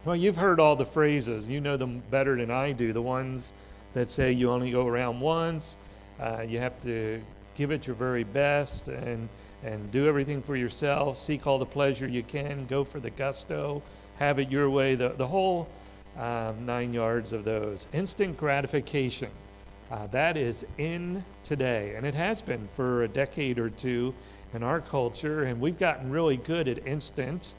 Well, you've heard all the phrases. You know them better than I do. The ones that say you only go around once, you have to give it your very best and do everything for yourself, seek all the pleasure you can, go for the gusto, have it your way, the whole 9 yards of those. Instant gratification, that is in today, and it has been for a decade or two in our culture, and we've gotten really good at instant.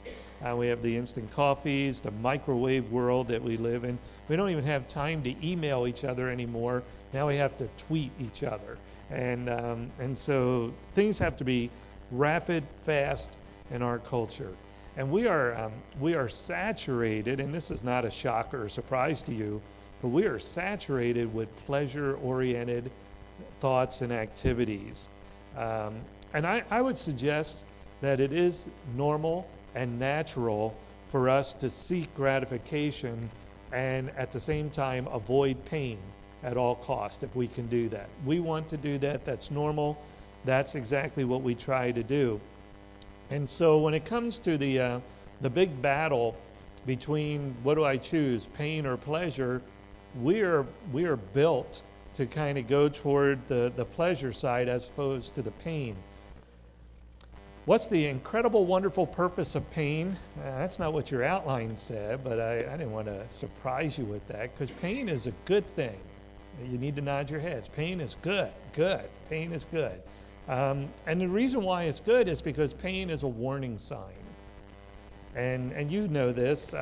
We have the instant coffees, the microwave world that we live in. We don't even have time to email each other anymore. Now we have to tweet each other. And so things have to be rapid, fast in our culture. And we are saturated, and this is not a shocker or surprise to you, but we are saturated with pleasure-oriented thoughts and activities. And I would suggest that it is normal and natural for us to seek gratification and at the same time avoid pain at all costs if we can do that. We want to do that. That's normal. That's exactly what we try to do. And so when it comes to the big battle between what do I choose, pain or pleasure, we are built to kind of go toward the pleasure side as opposed to the pain. What's the incredible, wonderful purpose of pain? That's not what your outline said, but I didn't want to surprise you with that, because pain is a good thing. You need to nod your heads. Pain is good. Pain is good. And the reason why it's good is because pain is a warning sign. And you know this.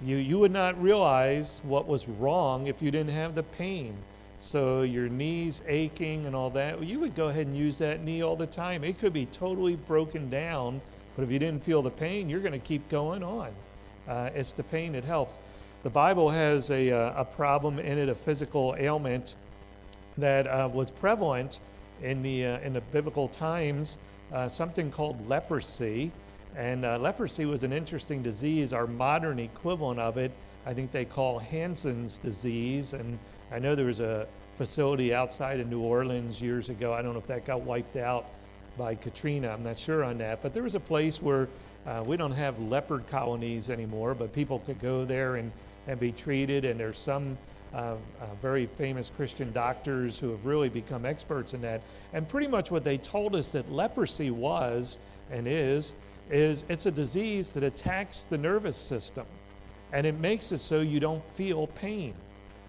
You would not realize what was wrong if you didn't have the pain. So your knees aching and all that, you would go ahead and use that knee all the time. It could be totally broken down, but if you didn't feel the pain, you're going to keep going on. It's the pain that helps. The Bible has a problem in it, a physical ailment that was prevalent in the biblical times, something called leprosy. And leprosy was an interesting disease. Our modern equivalent of it, I think they call Hansen's disease. And I know there was a facility outside of New Orleans years ago. I don't know if that got wiped out by Katrina. I'm not sure on that. But there was a place where we don't have leopard colonies anymore, but people could go there and be treated. And there's some very famous Christian doctors who have really become experts in that. And pretty much what they told us that leprosy was and is it's a disease that attacks the nervous system. And it makes it so you don't feel pain.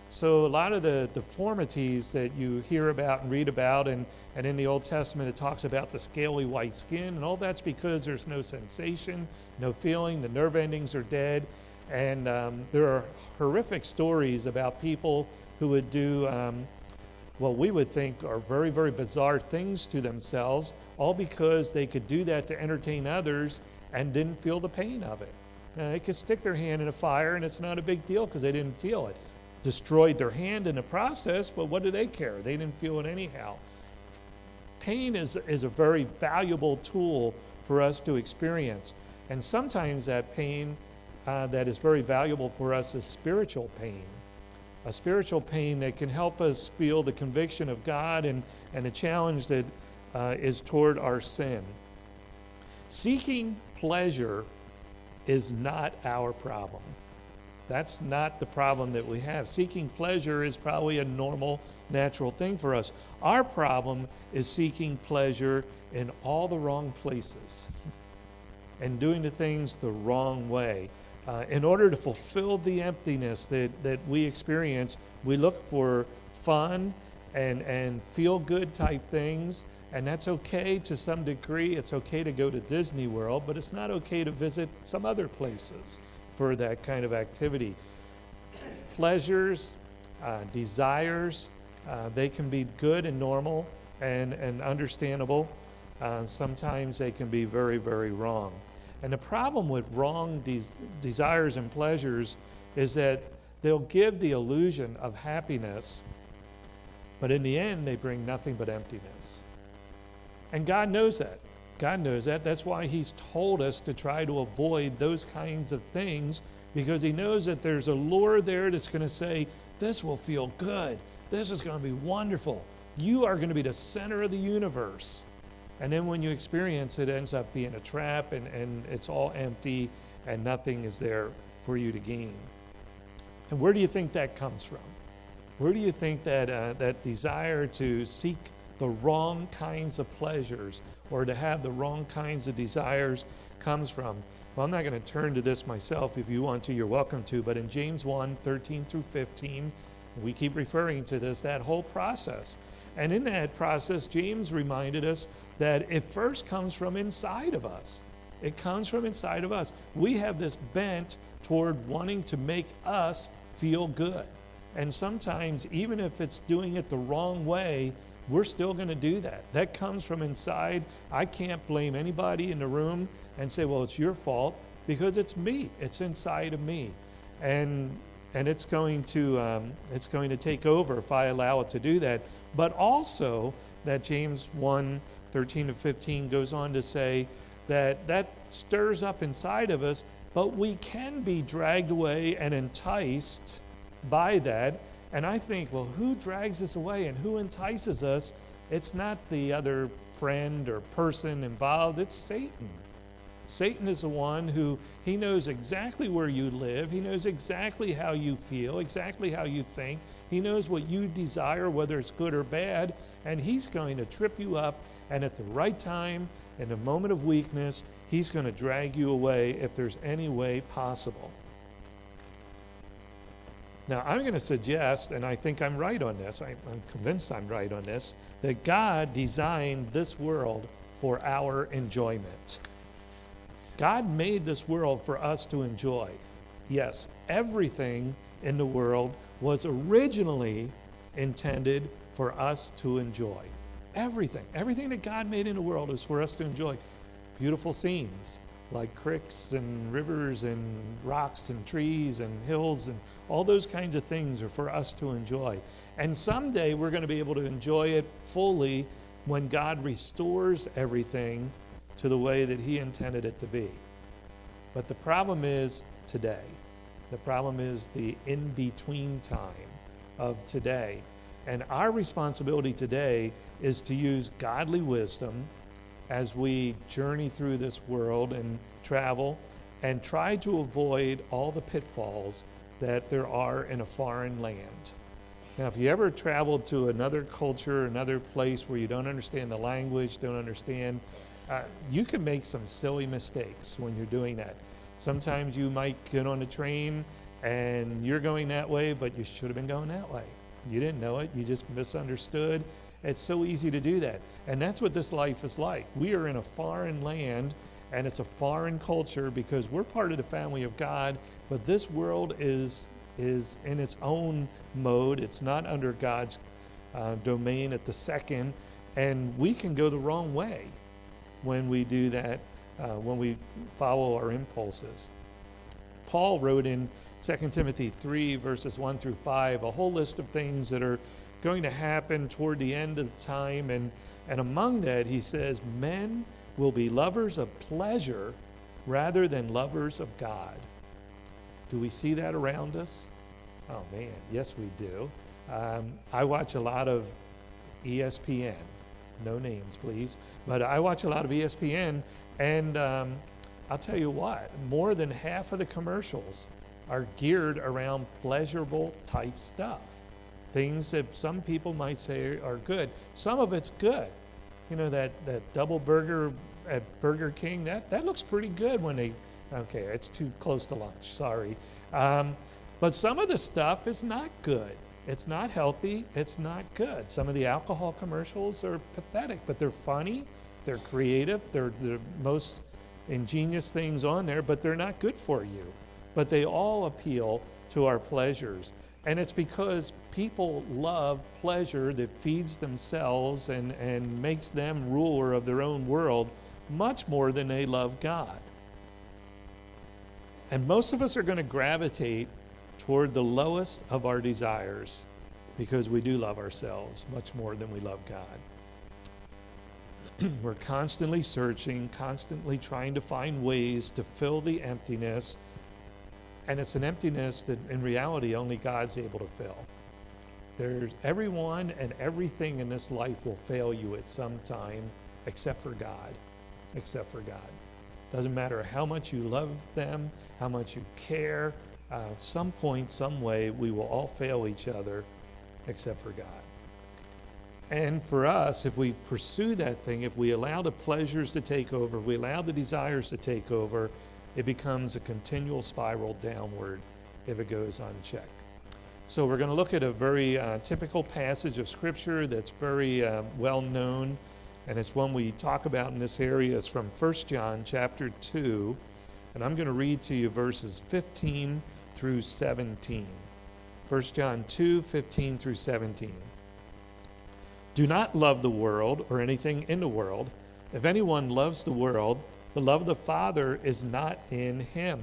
So a lot of the deformities that you hear about and read about, and in the Old Testament it talks about the scaly white skin, and all that's because there's no sensation, no feeling, the nerve endings are dead. And there are horrific stories about people who would do what we would think are very, very bizarre things to themselves, all because they could do that to entertain others and didn't feel the pain of it. They could stick their hand in a fire and it's not a big deal because they didn't feel it. Destroyed their hand in the process, but what do they care? They didn't feel it anyhow. Pain is a very valuable tool for us to experience. And sometimes that pain that is very valuable for us is spiritual pain. A spiritual pain that can help us feel the conviction of God and the challenge that is toward our sin. Seeking pleasure is not our problem. That's not the problem that we have. Seeking pleasure is probably a normal, natural thing for us. Our problem is seeking pleasure in all the wrong places and doing the things the wrong way. In order to fulfill the emptiness that we experience, we look for fun and feel-good type things, and that's okay to some degree. It's okay to go to Disney World, but it's not okay to visit some other places for that kind of activity. Pleasures, desires, they can be good and normal and understandable. Sometimes they can be very, very wrong. And the problem with wrong desires and pleasures is that they'll give the illusion of happiness, but in the end, they bring nothing but emptiness. And God knows that. God knows that. That's why He's told us to try to avoid those kinds of things, because He knows that there's a lure there that's going to say, this will feel good. This is going to be wonderful. You are going to be the center of the universe. And then when you experience it, it ends up being a trap, and it's all empty and nothing is there for you to gain. And where do you think that comes from? Where do you think that that desire to seek the wrong kinds of pleasures or to have the wrong kinds of desires comes from? Well, I'm not going to turn to this myself. If you want to, you're welcome to. But in James 1, 13 through 15, we keep referring to this, that whole process. And in that process, James reminded us that it first comes from inside of us. It comes from inside of us. We have this bent toward wanting to make us feel good. And sometimes, even if it's doing it the wrong way, we're still going to do that. That comes from inside. I can't blame anybody in the room and say, well, it's your fault, because it's me. It's inside of me. And it's going to take over if I allow it to do that. But also that James 1, 13 to 15 goes on to say that stirs up inside of us, but we can be dragged away and enticed by that. And I think, well, who drags us away and who entices us? It's not the other friend or person involved, it's Satan. Satan is the one who, he knows exactly where you live. He knows exactly how you feel, exactly how you think. He knows what you desire, whether it's good or bad, and he's going to trip you up, and at the right time, in a moment of weakness, he's going to drag you away if there's any way possible. Now, I'm going to suggest, and I think I'm right on this, I'm convinced I'm right on this, that God designed this world for our enjoyment. God made this world for us to enjoy. Yes, everything in the world was originally intended for us to enjoy. Everything that God made in the world is for us to enjoy. Beautiful scenes like creeks and rivers and rocks and trees and hills and all those kinds of things are for us to enjoy. And someday we're going to be able to enjoy it fully when God restores everything to the way that he intended it to be. But the problem is today. The problem is the in-between time of today. And our responsibility today is to use godly wisdom as we journey through this world and travel and try to avoid all the pitfalls that there are in a foreign land. Now, if you ever traveled to another culture, another place where you don't understand the language, don't understand, you can make some silly mistakes when you're doing that. Sometimes you might get on a train and you're going that way, but you should have been going that way. You didn't know it, you just misunderstood. It's so easy to do that. And that's what this life is like. We are in a foreign land and it's a foreign culture because we're part of the family of God, but this world is in its own mode. It's not under God's domain at the second, and we can go the wrong way when we do that, when we follow our impulses. Paul wrote in 2 Timothy 3, verses 1 through 5, a whole list of things that are going to happen toward the end of the time, and among that he says, men will be lovers of pleasure rather than lovers of God. Do we see that around us? Oh man, yes we do. I watch a lot of ESPN. No names, please. But I watch a lot of ESPN, and I'll tell you what, more than half of the commercials are geared around pleasurable type stuff. Things that some people might say are good. Some of it's good. You know, that double burger at Burger King, that looks pretty good when they, okay, it's too close to lunch, sorry. But some of the stuff is not good. It's not healthy, it's not good. Some of the alcohol commercials are pathetic, but they're funny, they're creative, they're the most ingenious things on there, but they're not good for you. But they all appeal to our pleasures. And it's because people love pleasure that feeds themselves and makes them ruler of their own world much more than they love God. And most of us are going to gravitate toward the lowest of our desires because we do love ourselves much more than we love God. We're constantly searching, constantly trying to find ways to fill the emptiness. And it's an emptiness that in reality only God's able to fill. There's everyone and everything in this life will fail you at some time except for God. Except for God. Doesn't matter how much you love them, how much you care. Some point, some way, we will all fail each other except for God. And for us, if we pursue that thing, if we allow the pleasures to take over, if we allow the desires to take over, it becomes a continual spiral downward if it goes unchecked. So we're going to look at a very typical passage of Scripture that's very well known, and it's one we talk about in this area. It's from 1 John chapter 2, and I'm going to read to you verses 15 through 17. 1 John 2, 15 through 17. Do not love the world or anything in the world. If anyone loves the world, the love of the Father is not in him.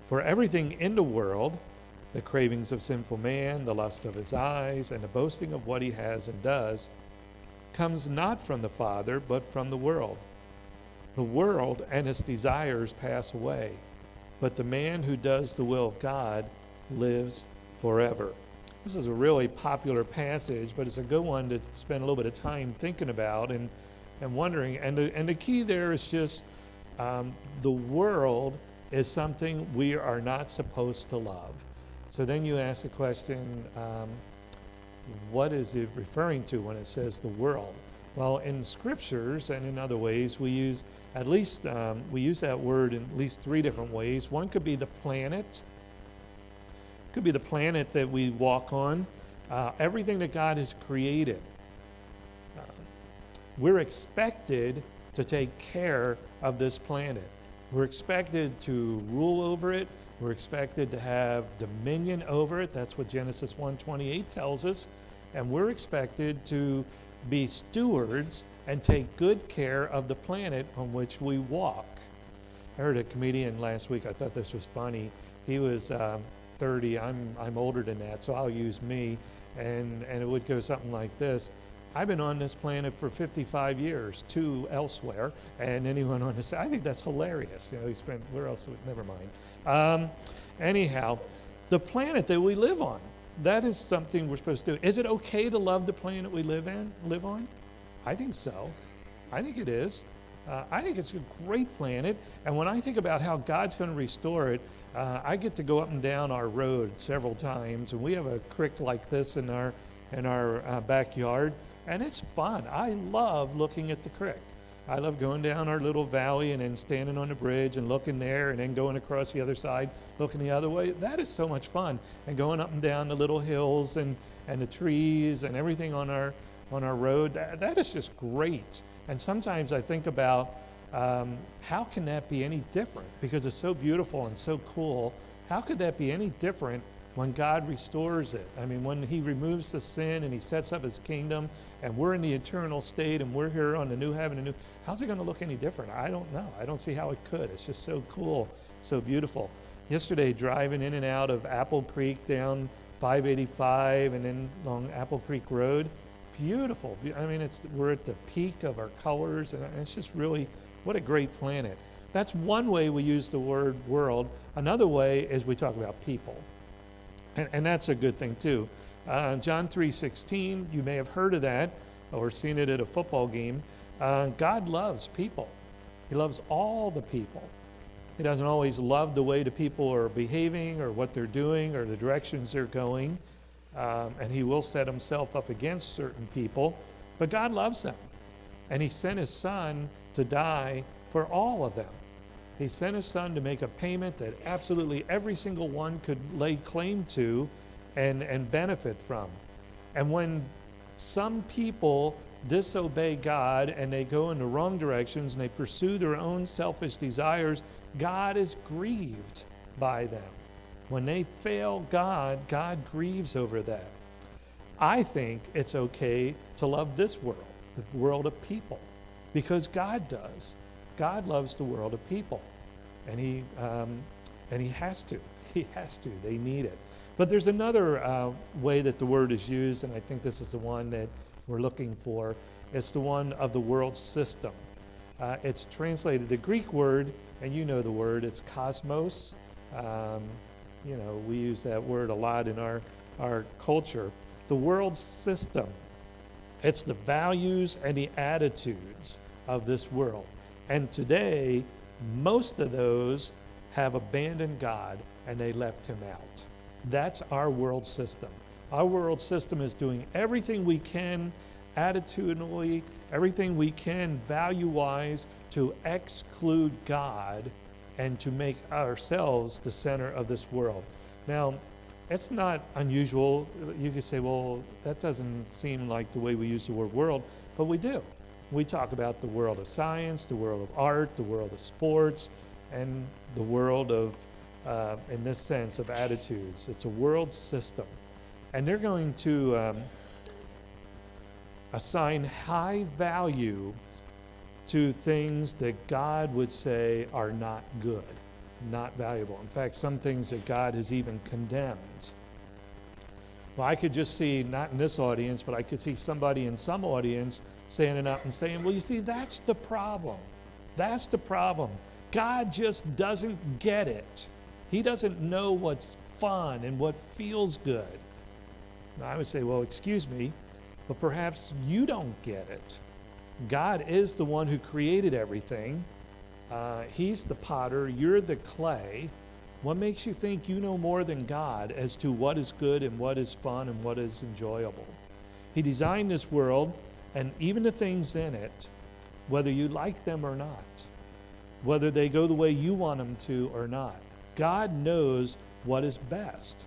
For everything in the world, the cravings of sinful man, the lust of his eyes, and the boasting of what he has and does, comes not from the Father, but from the world. The world and its desires pass away, but the man who does the will of God lives forever. This is a really popular passage, but it's a good one to spend a little bit of time thinking about and wondering. And the key there is just the world is something we are not supposed to love. So then you ask the question, what is it referring to when it says the world? Well, in scriptures and in other ways, we use at least we use that word in at least three different ways. One could be the planet. Could be the planet that we walk on, everything that God has created. We're expected to take care of this planet. We're expected to rule over it. We're expected to have dominion over it. That's what Genesis 1:28 tells us. And we're expected to be stewards and take good care of the planet on which we walk. I heard a comedian last week. I thought this was funny. He was 30. I'm older than that, so I'll use me. And it would go something like this. I've been on this planet for 55 years, 2 elsewhere, and anyone on this, I think that's hilarious. You know, he spent, where else, never mind. Anyhow, the planet that we live on, that is something we're supposed to do. Is it okay to love the planet we live on? I think so. I think it is. I think it's a great planet, and when I think about how God's going to restore it, I get to go up and down our road several times, and we have a creek like this in our backyard, and it's fun. I love looking at the creek. I love going down our little valley and then standing on the bridge and looking there and then going across the other side, looking the other way. That is so much fun. And going up and down the little hills and the trees and everything on our road, that is just great. And sometimes I think about how can that be any different? Because it's so beautiful and so cool. How could that be any different when God restores it? I mean, when he removes the sin and he sets up his kingdom and we're in the eternal state and we're here on the new heaven and new, how's it going to look any different? I don't know. I don't see how it could. It's just so cool, so beautiful. Yesterday, driving in and out of Apple Creek down 585 and then along Apple Creek Road, beautiful. I mean, we're at the peak of our colors, and it's just really, what a great planet. That's one way we use the word world. Another way is we talk about people. And that's a good thing too. John 3:16, you may have heard of that or seen it at a football game. God loves people. He loves all the people. He doesn't always love the way the people are behaving or what they're doing or the directions they're going. And he will set himself up against certain people. But God loves them. And he sent his son to die for all of them. He sent his son to make a payment that absolutely every single one could lay claim to and benefit from. And when some people disobey God and they go in the wrong directions and they pursue their own selfish desires, God is grieved by them. When they fail God, God grieves over that. I think it's okay to love this world, the world of people, because God does. God loves the world of people, and he has to. He has to. They need it. But there's another way that the word is used, and I think this is the one that we're looking for. It's the one of the world system. It's translated, the Greek word, and you know the word, it's cosmos. You know, we use that word a lot in our culture. The world system. It's the values and the attitudes of this world. And today, Most of those have abandoned God and they left him out. That's our world system. Our world system is doing everything we can attitudinally, everything we can value-wise to exclude God and to make ourselves the center of this world. Now, it's not unusual. You could say, well, that doesn't seem like the way we use the word world, but we do. We talk about the world of science, the world of art, the world of sports, and the world of, in this sense, of attitudes. It's a world system. And they're going to assign high value to things that God would say are not good, not valuable. In fact, some things that God has even condemned. Well, I could just see, not in this audience, but I could see somebody in some audience standing up and saying, well, you see, that's the problem. That's the problem. God just doesn't get it. He doesn't know what's fun and what feels good. And I would say, well, excuse me, but perhaps you don't get it. God is the one who created everything. He's the potter, you're the clay. What makes you think you know more than God as to what is good and what is fun and what is enjoyable? He designed this world and even the things in it, whether you like them or not, whether they go the way you want them to or not. God knows what is best.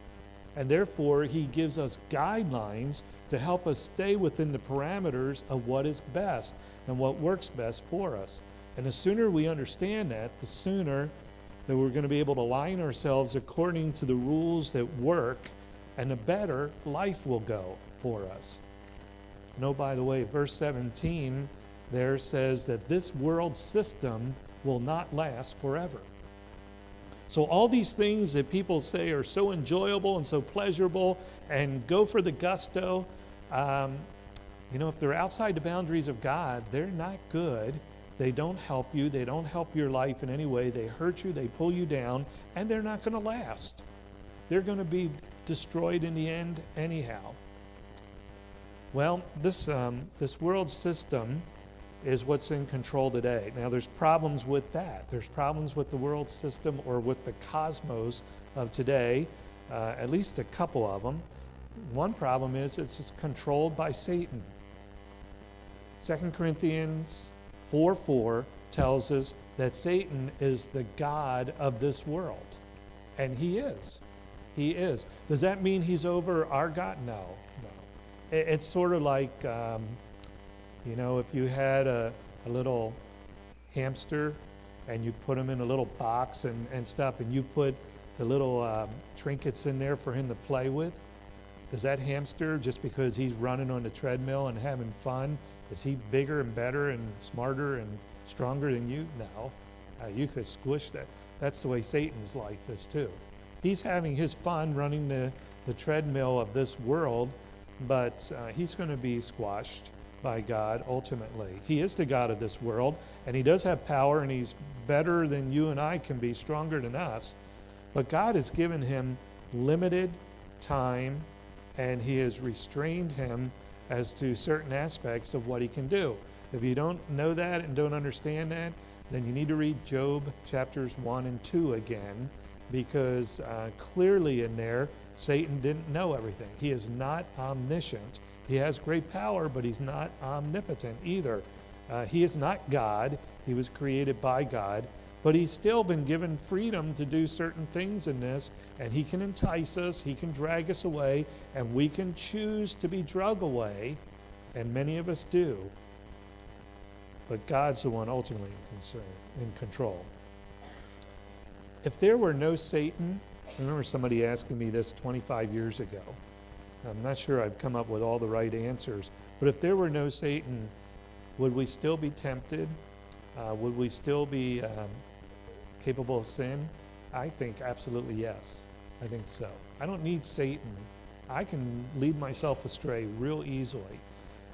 And therefore, he gives us guidelines to help us stay within the parameters of what is best and what works best for us. And the sooner we understand that, the sooner that we're going to be able to align ourselves according to the rules that work, and the better life will go for us. No, by the way, verse 17 there says that this world system will not last forever. So all these things that people say are so enjoyable and so pleasurable and go for the gusto, if they're outside the boundaries of God, they're not good. They don't help you. They don't help your life in any way. They hurt you. They pull you down, and they're not going to last. They're going to be destroyed in the end anyhow. Well, this world system is what's in control today. Now, there's problems with that. There's problems with the world system or with the cosmos of today, at least a couple of them. One problem is it's controlled by Satan. 2 Corinthians 4:4 tells us that Satan is the god of this world. And he is. He is. Does that mean he's over our God? No. It's sort of like, if you had a little hamster and you put him in a little box and stuff, and you put the little trinkets in there for him to play with, does that hamster, just because he's running on the treadmill and having fun, is he bigger and better and smarter and stronger than you? No. You could squish that. That's the way Satan's life is too. He's having his fun running the treadmill of this world, but he's going to be squashed by God ultimately. He is the God of this world, and he does have power, and he's better than you and I can be, stronger than us. But God has given him limited time, and he has restrained him as to certain aspects of what he can do. If you don't know that and don't understand that, then you need to read Job chapters 1 and 2 again, because clearly in there, Satan didn't know everything. He is not omniscient. He has great power, but he's not omnipotent either. He is not God. He was created by God, but he's still been given freedom to do certain things in this, and he can entice us, he can drag us away, and we can choose to be drug away, and many of us do. But God's the one ultimately in control. If there were no Satan, I remember somebody asking me this 25 years ago. I'm not sure I've come up with all the right answers, but if there were no Satan, would we still be tempted? Would we still be capable of sin? I think absolutely yes. I think so. I don't need Satan. I can lead myself astray real easily.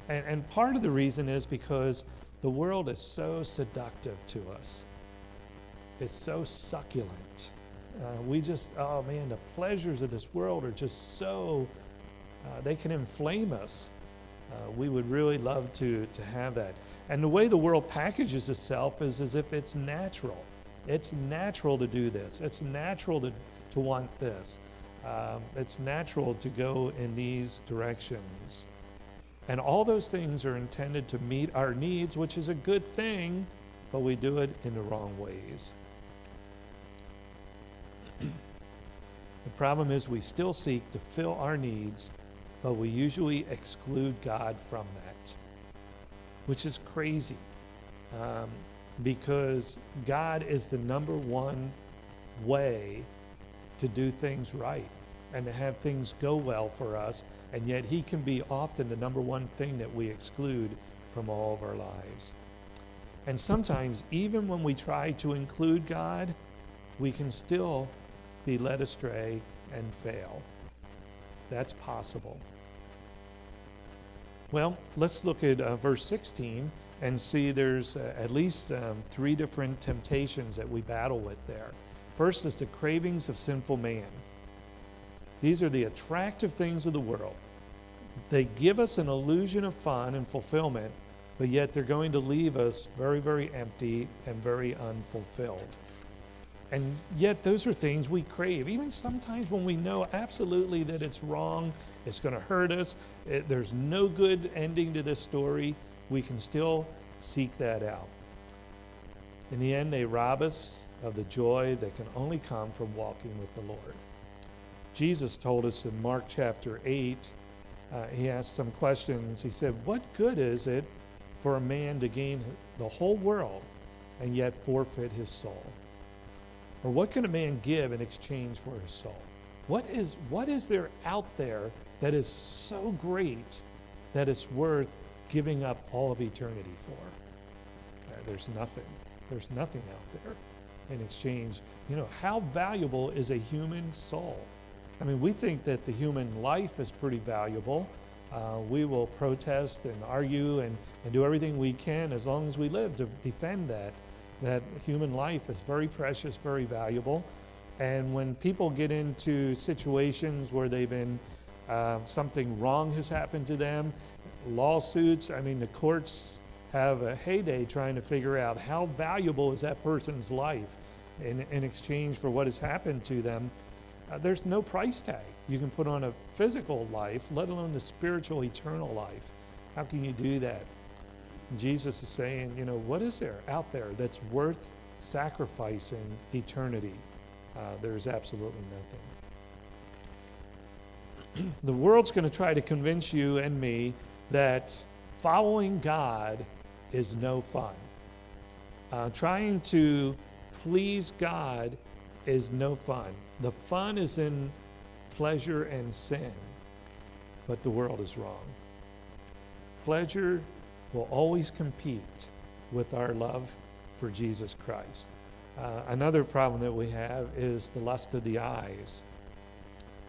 And part of the reason is because the world is so seductive to us. It's so succulent. The pleasures of this world are just so, they can inflame us. We would really love to have that. And the way the world packages itself is as if it's natural. It's natural to do this. It's natural to want this. It's natural to go in these directions. And all those things are intended to meet our needs, which is a good thing, but we do it in the wrong ways. The problem is we still seek to fill our needs, but we usually exclude God from that, which is crazy, because God is the number one way to do things right and to have things go well for us, and yet he can be often the number one thing that we exclude from all of our lives. And sometimes, even when we try to include God, we can still be led astray and fail. That's possible. Well, let's look at verse 16 and see there's at least 3 different temptations that we battle with there. First is the cravings of sinful man. These are the attractive things of the world. They give us an illusion of fun and fulfillment, but yet they're going to leave us very, very empty and very unfulfilled. And yet those are things we crave. Even sometimes when we know absolutely that it's wrong, it's going to hurt us, there's no good ending to this story, we can still seek that out. In the end, they rob us of the joy that can only come from walking with the Lord. Jesus told us in Mark chapter 8, he asked some questions. He said, what good is it for a man to gain the whole world and yet forfeit his soul? Or what can a man give in exchange for his soul? What is there out there that is so great that it's worth giving up all of eternity for? There's nothing. There's nothing out there in exchange. You know, how valuable is a human soul? I mean, we think that the human life is pretty valuable. We will protest and argue and do everything we can as long as we live to defend that human life is very precious, very valuable. And when people get into situations where they've been, something wrong has happened to them, lawsuits, I mean, the courts have a heyday trying to figure out how valuable is that person's life in exchange for what has happened to them. There's no price tag you can put on a physical life, let alone the spiritual, eternal life. How can you do that? Jesus is saying, you know, what is there out there that's worth sacrificing eternity? There's absolutely nothing. The world's going to try to convince you and me that following God is no fun. Trying to please God is no fun. The fun is in pleasure and sin, but the world is wrong. Pleasure will always compete with our love for Jesus Christ. Another problem that we have is the lust of the eyes.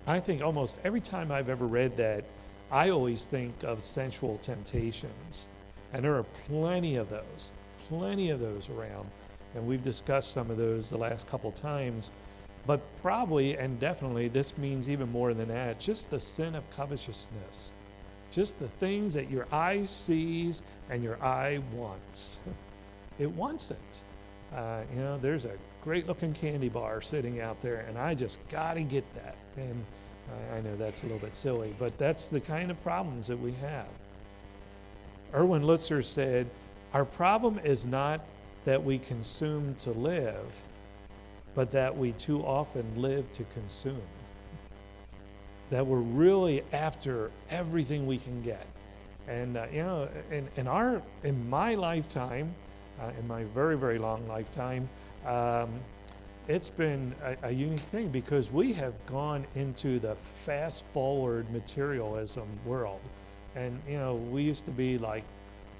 I think almost every time I've ever read that, I always think of sensual temptations. And there are plenty of those around. And we've discussed some of those the last couple times. But probably and definitely this means even more than that, just the sin of covetousness. Just the things that your eye sees and your eye wants. It wants it. You know, there's a great looking candy bar sitting out there and I just got to get that. And I know that's a little bit silly, but that's the kind of problems that we have. Erwin Lutzer said, our problem is not that we consume to live, but that we too often live to consume. That we're really after everything we can get. And you know, in my lifetime, in my very, very long lifetime, it's been a unique thing because we have gone into the fast forward materialism world. And you know, we used to be like,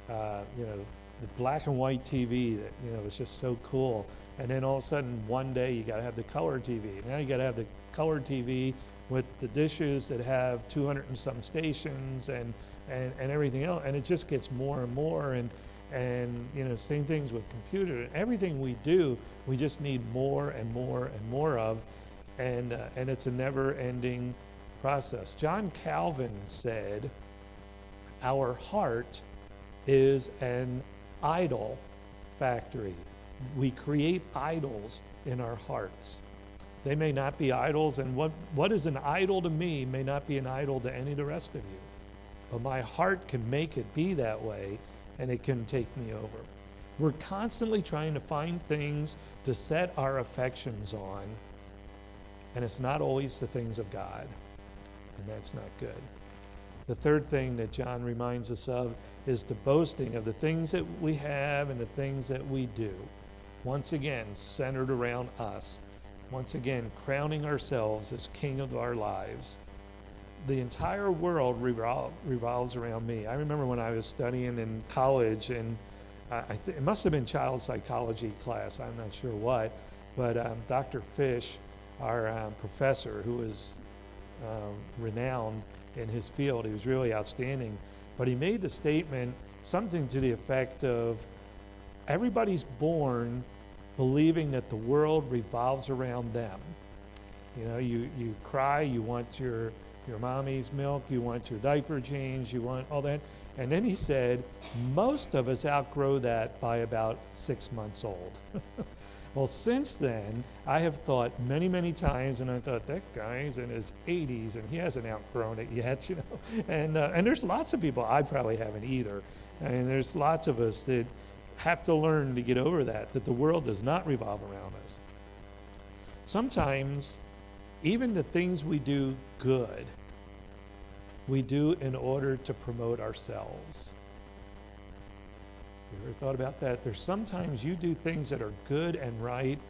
you know, the black and white TV that, you know, was just so cool. And then all of a sudden one day you got to have the color TV. Now you got to have the color TV with the dishes that have 200 and some stations and everything else, and it just gets more and more, and you know, same things with computer. Everything we do, we just need more and more and more of, and it's a never-ending process. John Calvin said, "Our heart is an idol factory." We create idols in our hearts. They may not be idols, and what is an idol to me may not be an idol to any of the rest of you. But my heart can make it be that way, and it can take me over. We're constantly trying to find things to set our affections on, and it's not always the things of God, and that's not good. The third thing that John reminds us of is the boasting of the things that we have and the things that we do. Once again, centered around us. Once again, crowning ourselves as king of our lives. The entire world revolves around me. I remember when I was studying in college, and it must have been child psychology class, I'm not sure what, but Dr. Fish, our professor, who was renowned in his field, he was really outstanding, but he made the statement, something to the effect of, everybody's born believing that the world revolves around them. You know, you cry, you want your mommy's milk, you want your diaper changed, you want all that. And then he said, most of us outgrow that by about 6 months old. Well, since then, I have thought many, many times, and I thought, that guy's in his 80s and he hasn't outgrown it yet, you know. And there's lots of people, I probably haven't either. I mean, there's lots of us that have to learn to get over that the world does not revolve around us. Sometimes, even the things we do good, we do in order to promote ourselves. You ever thought about that? There's sometimes you do things that are good and right,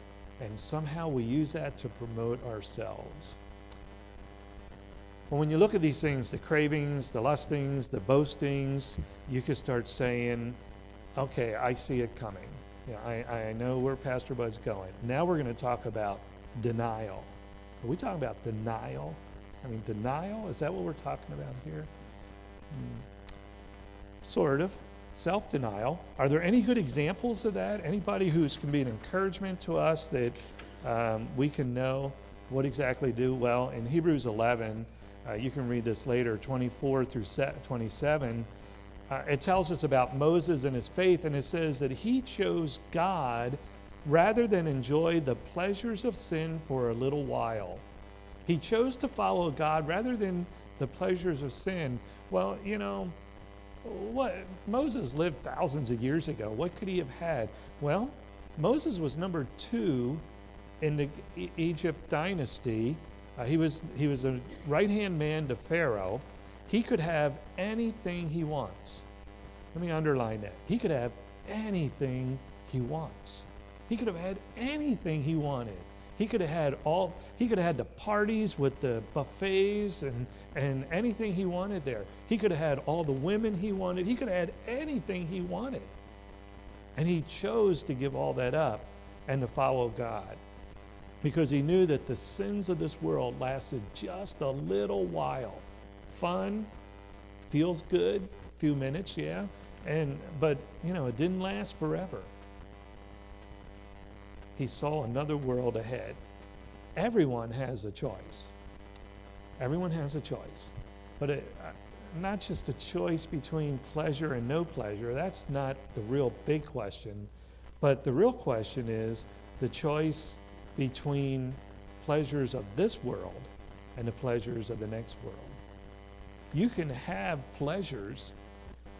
and somehow we use that to promote ourselves. Well, when you look at these things, the cravings, the lustings, the boastings, you can start saying, okay, I see it coming. Yeah, I know where Pastor Bud's going. Now we're going to talk about denial. Are we talking about denial? I mean, denial, is that what we're talking about here? Sort of. Self-denial. Are there any good examples of that? Anybody who can be an encouragement to us that we can know what exactly to do? Well, in Hebrews 11, you can read this later, 24 through 27, it tells us about Moses and his faith, and it says that he chose God rather than enjoy the pleasures of sin for a little while. He chose to follow God rather than the pleasures of sin. Well, you know, what Moses lived thousands of years ago. What could he have had? Well, Moses was number 2 in the Egypt dynasty. He was a right-hand man to Pharaoh. He could have anything he wants. Let me underline that. He could have anything he wants. He could have had anything he wanted. He could have had the parties with the buffets and anything he wanted there. He could have had all the women he wanted. He could have had anything he wanted. And he chose to give all that up and to follow God, because he knew that the sins of this world lasted just a little while. Fun, feels good, few minutes, yeah, but you know, it didn't last forever. He saw another world ahead. Everyone has a choice. Everyone has a choice, but not just a choice between pleasure and no pleasure. That's not the real big question, but the real question is the choice between pleasures of this world and the pleasures of the next world. You can have pleasures,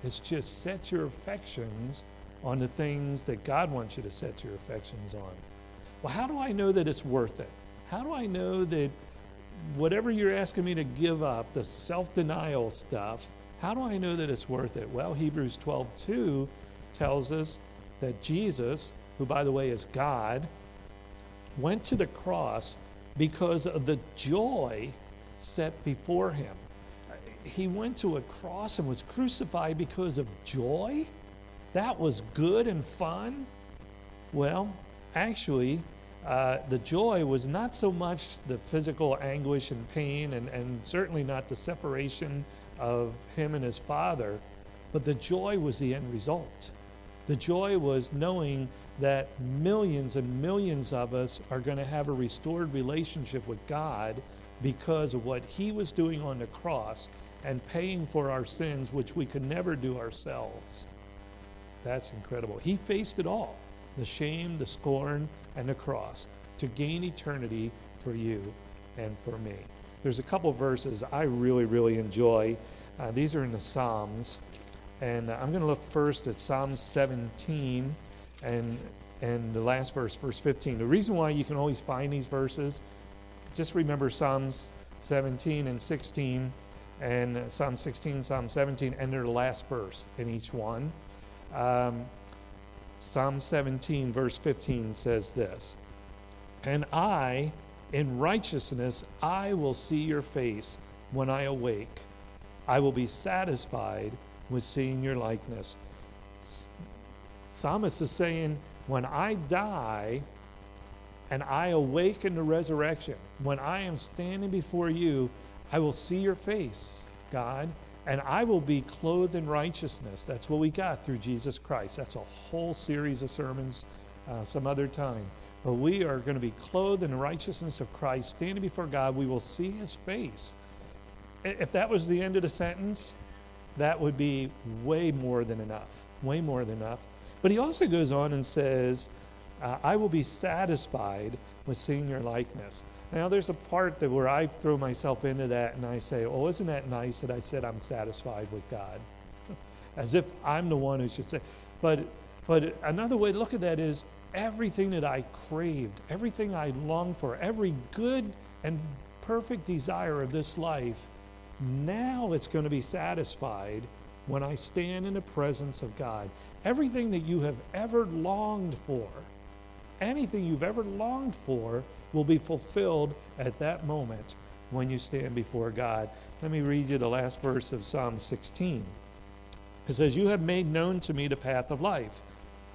it's just set your affections on the things that God wants you to set your affections on. Well, how do I know that it's worth it? How do I know that whatever you're asking me to give up, the self-denial stuff, how do I know that it's worth it? Well, Hebrews 12:2 tells us that Jesus, who by the way is God, went to the cross because of the joy set before him. He went to a cross and was crucified because of joy? That was good and fun? Well, actually, the joy was not so much the physical anguish and pain, and certainly not the separation of him and his Father, but the joy was the end result. The joy was knowing that millions and millions of us are going to have a restored relationship with God because of what he was doing on the cross and paying for our sins, which we could never do ourselves. That's incredible. He faced it all. the shame, the scorn, and the cross to gain eternity for you and for me. There's a couple verses I really, really enjoy. These are in the Psalms. And I'm going to look first at Psalm 17 and the last verse, verse 15. The reason why you can always find these verses, just remember Psalms 17 and 16, and Psalm 16, Psalm 17, and they're the last verse in each one. Psalm 17, verse 15 says this, "And I, in righteousness, I will see your face when I awake. I will be satisfied with seeing your likeness." Psalmist is saying, when I die and I awake in the resurrection, when I am standing before you, I will see your face, God, and I will be clothed in righteousness. That's what we got through Jesus Christ. That's a whole series of sermons some other time. But we are going to be clothed in the righteousness of Christ, standing before God. We will see his face. If that was the end of the sentence, that would be way more than enough, way more than enough. But he also goes on and says, I will be satisfied with seeing your likeness. Now there's a part that where I throw myself into that and I say, oh, isn't that nice that I said I'm satisfied with God? As if I'm the one who should say. But another way to look at that is everything that I craved, everything I longed for, every good and perfect desire of this life, now it's going to be satisfied when I stand in the presence of God. Everything that you have ever longed for, anything you've ever longed for will be fulfilled at that moment when you stand before God. Let me read you the last verse of Psalm 16. It says, "You have made known to me the path of life.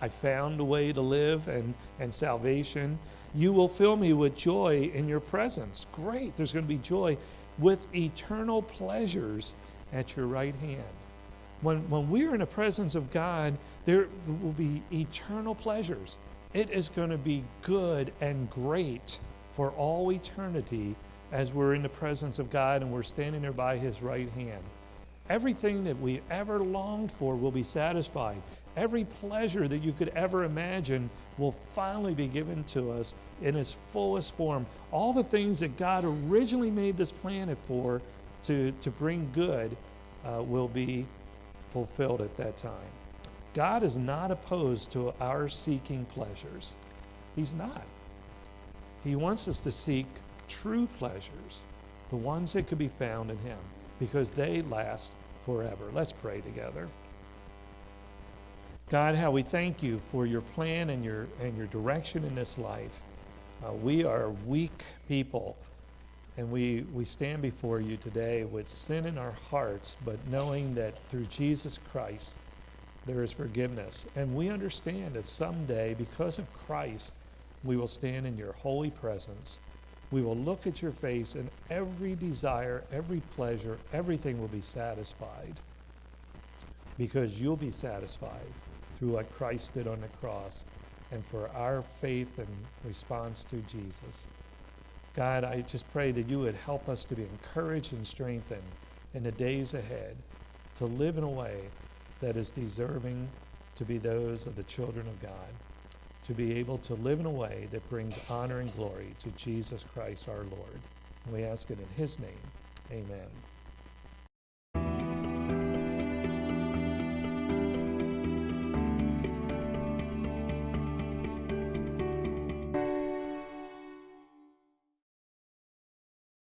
I found a way to live and salvation. You will fill me with joy in your presence." Great, there's going to be joy with eternal pleasures at your right hand. When we're in the presence of God, there will be eternal pleasures. It is going to be good and great for all eternity as we're in the presence of God and we're standing there by his right hand. Everything that we ever longed for will be satisfied. Every pleasure that you could ever imagine will finally be given to us in its fullest form. All the things that God originally made this planet for to bring good will be fulfilled at that time. God is not opposed to our seeking pleasures. He's not. He wants us to seek true pleasures, the ones that could be found in him, because they last forever. Let's pray together. God, how we thank you for your plan and your direction in this life. We are weak people, and we stand before you today with sin in our hearts, but knowing that through Jesus Christ there is forgiveness. And we understand that someday, because of Christ, we will stand in your holy presence. We will look at your face, and every desire, every pleasure, everything will be satisfied, because you'll be satisfied through what Christ did on the cross and for our faith and response to Jesus. God, I just pray that you would help us to be encouraged and strengthened in the days ahead to live in a way that is deserving to be those of the children of God, to be able to live in a way that brings honor and glory to Jesus Christ our Lord. And we ask it in his name. Amen.